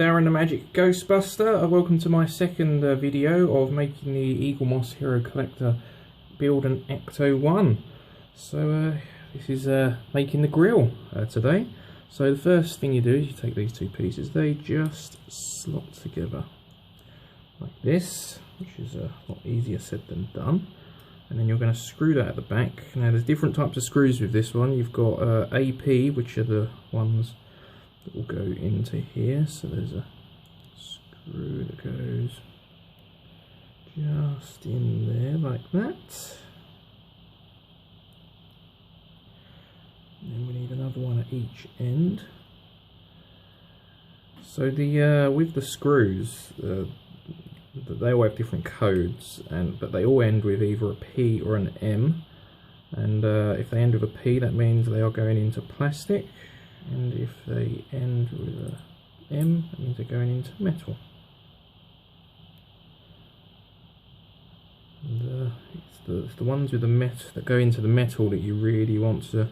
Darren the Magic Ghostbuster. Welcome to my second video of making the Eaglemoss Hero Collector build an Ecto 1. So this is making the grill today. So the first thing you do is you take these two pieces, they just slot together like this, which is a lot easier said than done. And then you're going to screw that at the back. Now there's different types of screws with this one. You've got AP, which are the ones that will go into here. So there's a screw that goes just in there like that. And then we need another one at each end. So the with the screws, they all have different codes, but they all end with either a P or an M. And if they end with a P, that means they are going into plastic. And if they end with a M, that means they're going into metal. And it's the ones with the metal that go into the metal that you really want to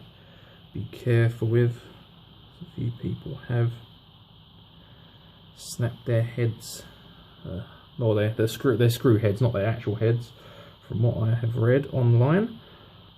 be careful with. A few people have snapped their heads, or their screw heads, not their actual heads, from what I have read online.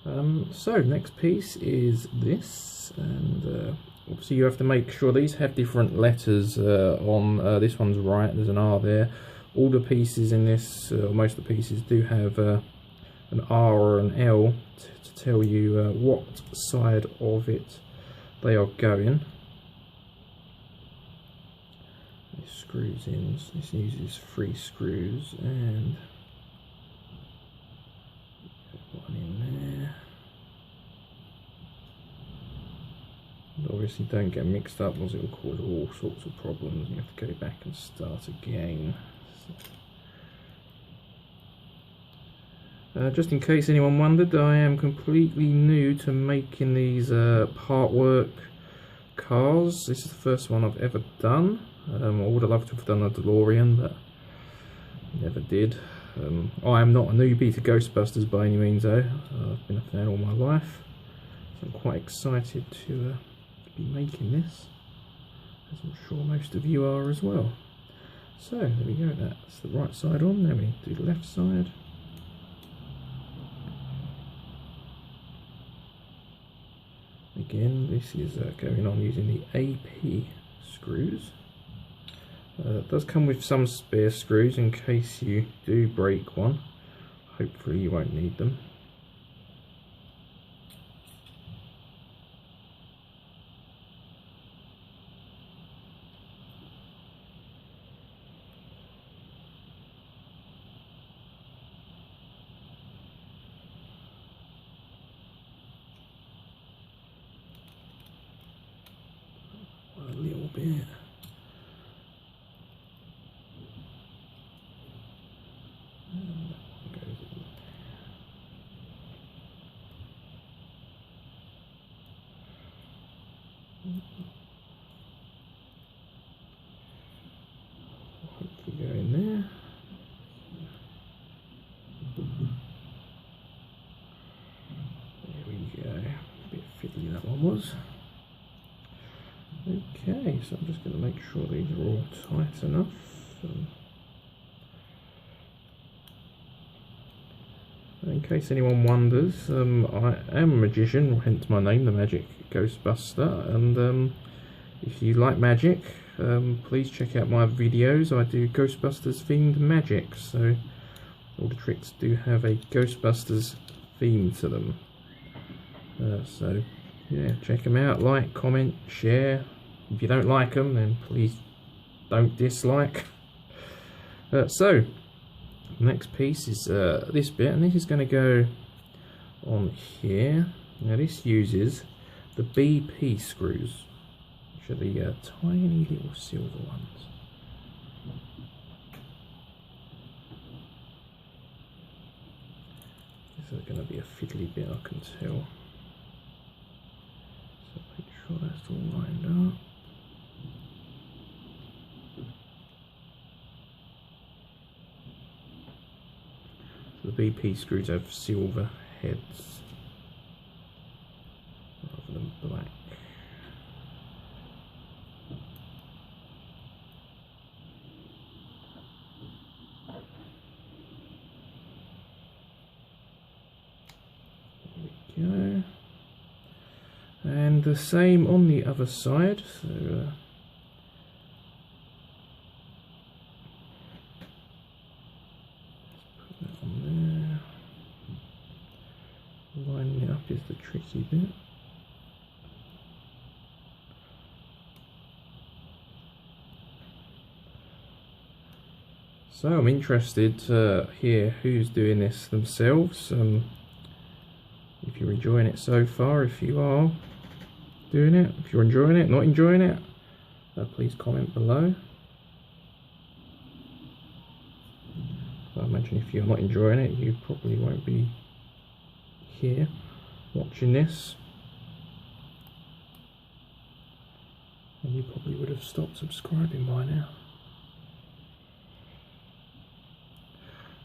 So next piece is this, and obviously you have to make sure these have different letters on. This one's right, there's an R there. All the pieces in this, or most of the pieces, do have an R or an L to tell you what side of it they are going. This screws in, this uses 3 screws and one in there. And obviously don't get mixed up, because it will cause all sorts of problems. You have to go back and start again. Just in case anyone wondered, I am completely new to making these part work cars. This is the first one I've ever done. I would have loved to have done a DeLorean, but never did. I am not a newbie to Ghostbusters by any means though. I've been a fan all my life, so I'm quite excited to be making this, as I'm sure most of you are as well. So there we go, that's the right side on. Now we need to do the left side. Again, this is going on using the AP screws. It does come with some spare screws in case you do break one. Hopefully you won't need them. A little bit. Hopefully go in there. There we go. A bit fiddly that one was. Okay, so I'm just going to make sure these are all tight enough. In case anyone wonders, I am a magician, hence my name, the Magic Ghostbuster, and if you like magic, please check out my videos. I do Ghostbusters themed magic, so all the tricks do have a Ghostbusters theme to them. So yeah, check them out, like, comment, share. If you don't like them, then please don't dislike. So next piece is this bit, and this is going to go on here. Now this uses the BP screws, which are the tiny little silver ones. This is going to be a fiddly bit, I can tell. So make sure that's all lined up. The BP screws have silver heads rather than black. And the same on the other side. So let's put that on there. Lining it up is the tricky bit. So I'm interested to hear who's doing this themselves. If you're enjoying it so far, if you are doing it, if you're enjoying it, not enjoying it, please comment below. I imagine if you're not enjoying it, you probably won't be here watching this, and you probably would have stopped subscribing by now.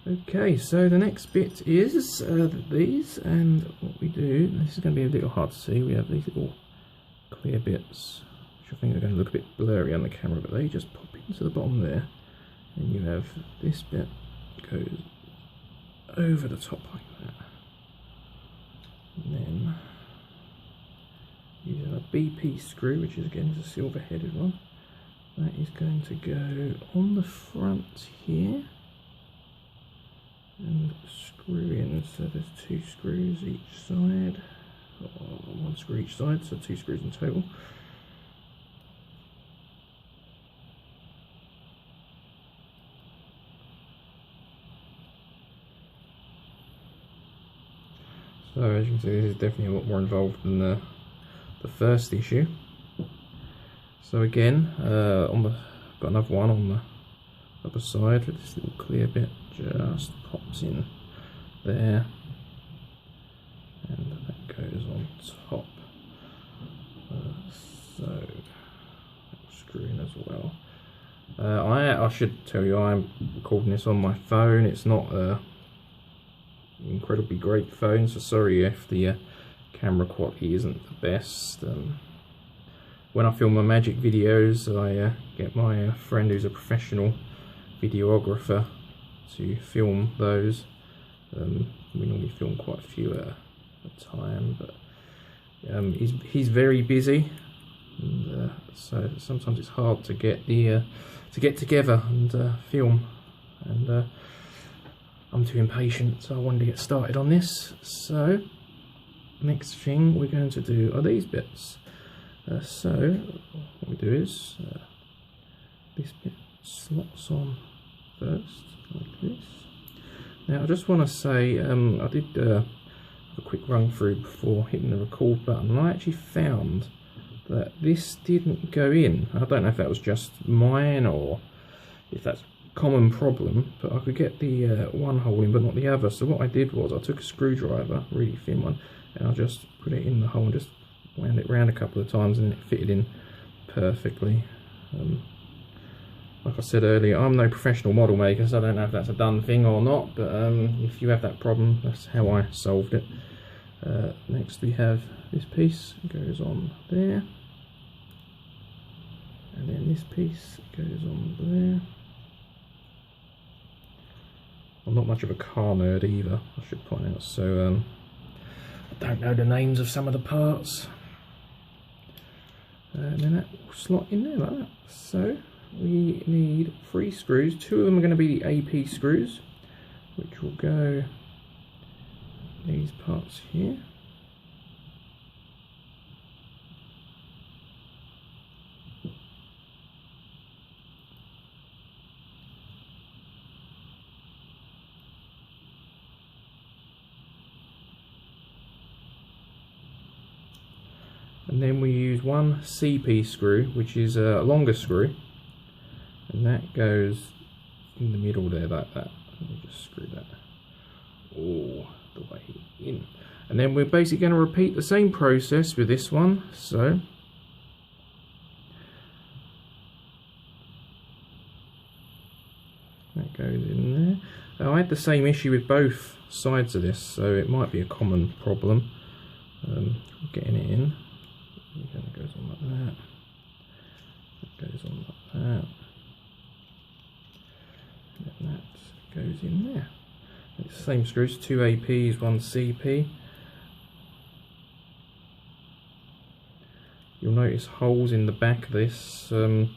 Okay, so the next bit is these, and what we do, this is going to be a little hard to see, we have these little clear bits, which I think are going to look a bit blurry on the camera, but they just pop into the bottom there, and you have this bit goes over the top like that, and then using a BP screw, which is again is a silver headed one, that is going to go on the front here, and screw in. So there's 2 screws each side, or 1 screw each side, so 2 screws in total. So as you can see, this is definitely a lot more involved than the first issue. So again, got another one on the other side with this little clear bit, just pops in there, and that goes on top. So screw in as well. I should tell you, I'm recording this on my phone. It's not a incredibly great phone, so sorry if the camera quality isn't the best. When I film my magic videos, I get my friend who's a professional videographer to film those. We normally film quite a few at a time, but he's very busy, and so sometimes it's hard to get together and film, and I'm too impatient, so I wanted to get started on this. So next thing we're going to do are these bits. So what we do is this bit slots on first, like this. Now I just want to say, I did have a quick run through before hitting the record button, and I actually found that this didn't go in. I don't know if that was just mine or if that's a common problem, but I could get the one hole in but not the other. So what I did was I took a screwdriver, a really thin one, and I just put it in the hole and just wound it round a couple of times, and it fitted in perfectly. Like I said earlier, I'm no professional model maker, so I don't know if that's a done thing or not, but if you have that problem, that's how I solved it. Next we have this piece, goes on there, and then this piece goes on there. I'm not much of a car nerd either, I should point out, so I don't know the names of some of the parts. And then that will slot in there like that. So we need 3 screws. 2 of them are going to be the AP screws, which will go these parts here. And then we use 1 CP screw, which is a longer screw, and that goes in the middle there like that. Let me just screw that all the way in. And then we're basically going to repeat the same process with this one. So that goes in there. I had the same issue with both sides of this, so it might be a common problem getting it in. It goes on like that. It goes on like that. And that goes in there. It's the same screws, 2 APs, 1 CP. you'll notice holes in the back of this. I'm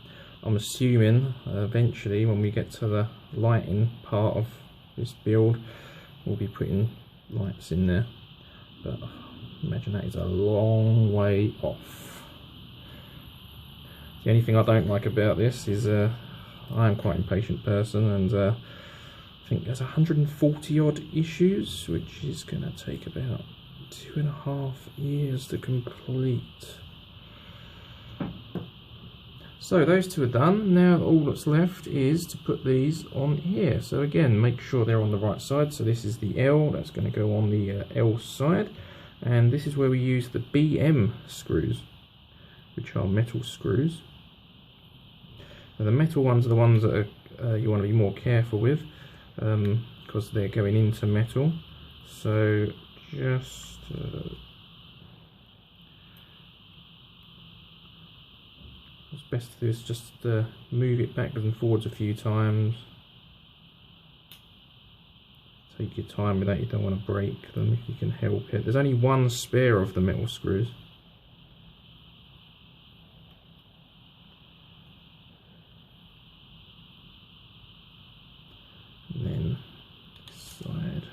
assuming eventually when we get to the lighting part of this build, we'll be putting lights in there, but imagine that is a long way off. The only thing I don't like about this is I am quite an impatient person, and I think there's 140 odd issues, which is going to take about 2.5 years to complete. So those two are done. Now all that's left is to put these on here. So again, make sure they're on the right side. So this is the L, that's going to go on the L side, and this is where we use the BM screws, which are metal screws. Now the metal ones are the ones that are, you want to be more careful with, because they're going into metal. So just what's best to do is just move it backwards and forwards a few times. Take your time with that, you don't want to break them if you can help it. There's only one spare of the metal screws. And then this side.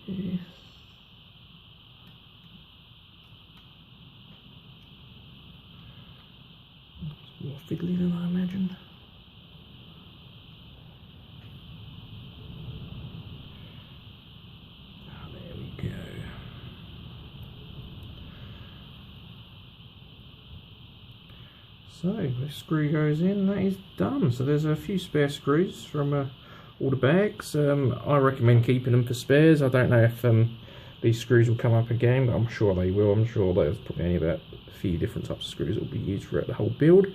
Yes. It's more fiddly than I imagined. Oh, there we go. So the screw goes in, that is done. So there's a few spare screws from all the bags. I recommend keeping them for spares. I don't know if these screws will come up again, but I'm sure they will. I'm sure there's probably only about a few different types of screws that will be used throughout the whole build.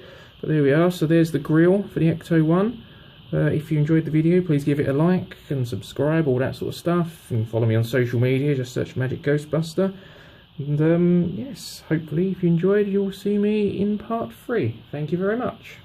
But there we are. So there's the grill for the Ecto one. If you enjoyed the video, please give it a like and subscribe, all that sort of stuff. And follow me on social media, just search Magic Ghostbuster. And yes, hopefully if you enjoyed, you'll see me in part 3. Thank you very much.